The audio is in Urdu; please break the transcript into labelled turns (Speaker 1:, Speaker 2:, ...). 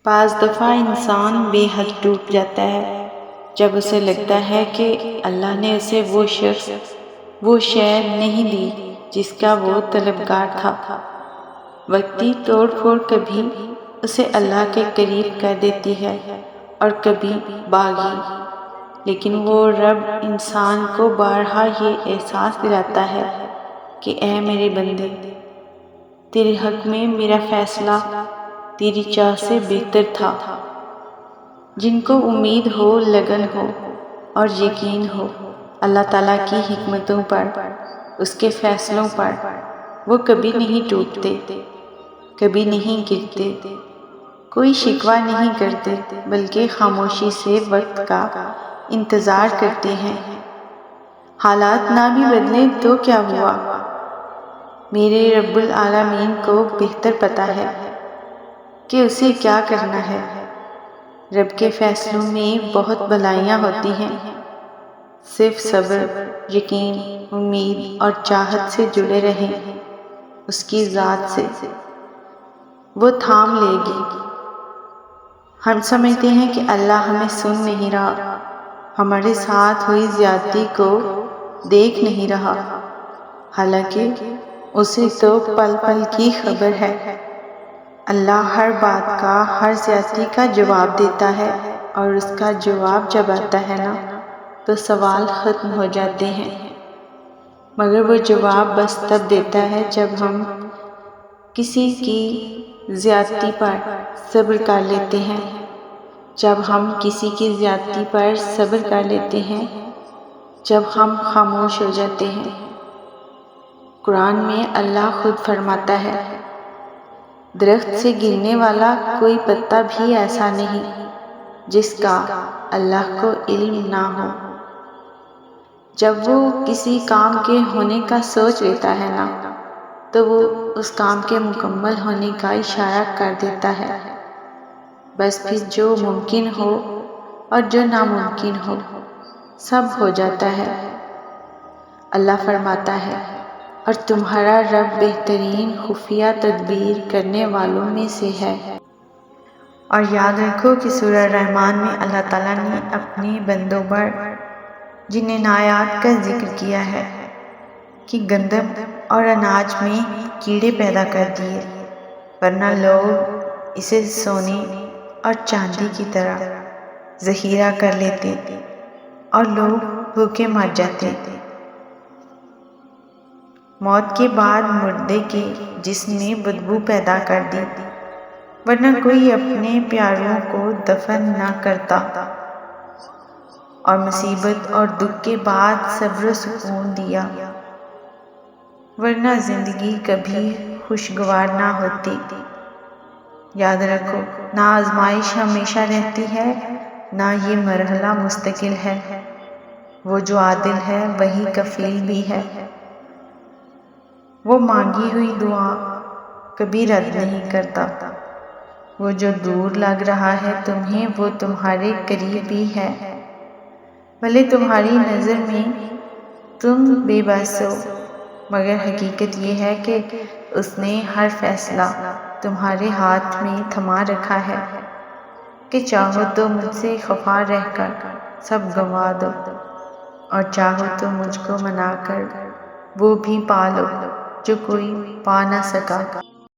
Speaker 1: بعض دفعہ انسان بے حد ٹوٹ جاتا ہے جب اسے لگتا ہے کہ اللہ نے اسے وہ شخص وہ شے نہیں دی جس کا وہ طلبگار تھا۔ وقتی توڑ پھوڑ کبھی اسے اللہ کے قریب کر دیتی ہے اور کبھی باغی، لیکن وہ رب انسان کو بارہا یہ احساس دلاتا ہے کہ اے میرے بندے، تیرے حق میں میرا فیصلہ تیری چاہ سے بہتر تھا۔ جن کو امید ہو، لگن ہو اور یقین ہو اللہ تعالیٰ کی حکمتوں پر، اس کے فیصلوں پر، وہ کبھی نہیں ٹوٹتے، کبھی نہیں گرتے، کوئی شکوہ نہیں کرتے، بلکہ خاموشی سے وقت کا انتظار کرتے ہیں۔ حالات نہ بھی بدلیں تو کیا ہوا، میرے رب العالمین کو بہتر پتہ ہے کہ اسے کیا کرنا ہے۔ رب کے فیصلوں میں بہت بھلائیاں ہوتی ہیں، صرف صبر، یقین، امید اور چاہت سے جڑے رہیں اس کی ذات سے، وہ تھام لے گی۔ ہم سمجھتے ہیں کہ اللہ ہمیں سن نہیں رہا، ہمارے ساتھ ہوئی زیادتی کو دیکھ نہیں رہا، حالانکہ اسے تو پل پل کی خبر ہے۔ اللہ ہر بات کا، ہر زیادتی کا جواب دیتا ہے، اور اس کا جواب جب آتا ہے نا تو سوال ختم ہو جاتے ہیں، مگر وہ جواب بس تب دیتا ہے جب ہم کسی کی زیادتی پر صبر کر لیتے ہیں، جب ہم کسی کی زیادتی پر صبر کر لیتے ہیں، جب ہم خاموش ہو جاتے ہیں۔ قرآن میں اللہ خود فرماتا ہے، درخت سے گرنے والا کوئی پتا بھی ایسا نہیں جس کا اللہ کو علم نہ ہو۔ جب وہ کسی کام کے ہونے کا سوچ لیتا ہے نا تو وہ اس کام کے مکمل ہونے کا اشارہ کر دیتا ہے، بس پھر جو ممکن ہو اور جو ناممکن ہو سب ہو جاتا ہے۔ اللہ فرماتا ہے، اور تمہارا رب بہترین خفیہ تدبیر کرنے والوں میں سے ہے۔ اور یاد رکھو کہ سورہ رحمان میں اللہ تعالیٰ نے اپنے بندوں پر جن عنایات کا ذکر کیا ہے کہ گندم اور اناج میں کیڑے پیدا کر دیے، ورنہ لوگ اسے سونے اور چاندی کی طرح ذخیرہ کر لیتے اور لوگ بھوکے مر جاتے۔ موت کے بعد مردے کے جسم نے بدبو پیدا کر دی، ورنہ کوئی اپنے پیاروں کو دفن نہ کرتا۔ اور مصیبت اور دکھ کے بعد صبر و سکون دیا، ورنہ زندگی کبھی خوشگوار نہ ہوتی۔ یاد رکھو، نہ آزمائش ہمیشہ رہتی ہے، نہ یہ مرحلہ مستقل ہے۔ وہ جو عادل ہے وہی کفیل بھی ہے، وہ مانگی ہوئی دعا کبھی رد نہیں کرتا۔ وہ جو دور لگ رہا ہے تمہیں وہ تمہارے قریب ہی ہے، بھلے تمہاری نظر میں تم بے بس ہو، مگر حقیقت یہ ہے کہ اس نے ہر فیصلہ تمہارے ہاتھ میں تھما رکھا ہے کہ چاہو تو مجھ سے خفا رہ کر سب گنوا دو، اور چاہو تو مجھ کو منا کر وہ بھی پا لو جو کوئی پا نہ سکا۔